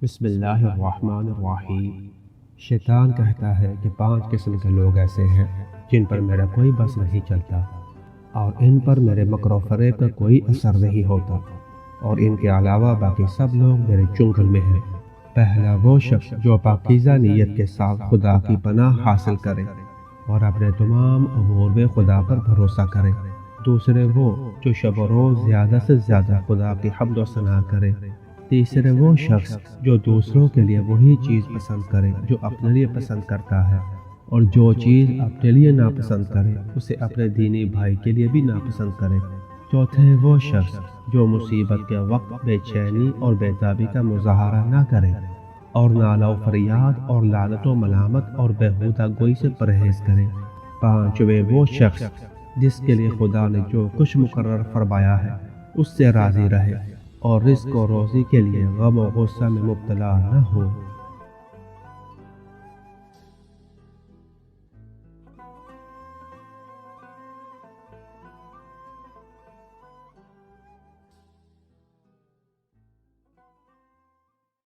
بسم اللہ الرحمن الرحیم۔ شیطان کہتا ہے کہ 5 قسم کے لوگ ایسے ہیں جن پر میرا کوئی بس نہیں چلتا، اور ان پر میرے مکر و فریب کا کوئی اثر نہیں ہوتا، اور ان کے علاوہ باقی سب لوگ میرے چنگل میں ہیں۔ پہلا وہ شخص جو پاکیزہ نیت کے ساتھ خدا کی پناہ حاصل کرے اور اپنے تمام امور میں خدا پر بھروسہ کرے۔ دوسرے وہ جو شب و روز زیادہ سے زیادہ خدا کی حمد و ثنا کرے۔ تیسرے وہ شخص جو دوسروں کے لیے وہی چیز پسند کرے جو اپنے لیے پسند کرتا ہے، اور جو چیز اپنے لیے ناپسند کرے اسے اپنے دینی بھائی کے لیے بھی ناپسند کرے۔ چوتھے وہ شخص جو مصیبت کے وقت بے چینی اور بے تابی کا مظاہرہ نہ کرے، اور نالہ و فریاد اور لعنت و ملامت اور بیہودہ گوئی سے پرہیز کرے۔ پانچویں وہ شخص جس کے لیے خدا نے جو کچھ مقرر فرمایا ہے اس سے راضی رہے، اور رزق و روزی کے لیے غم و غصہ میں مبتلا نہ ہو۔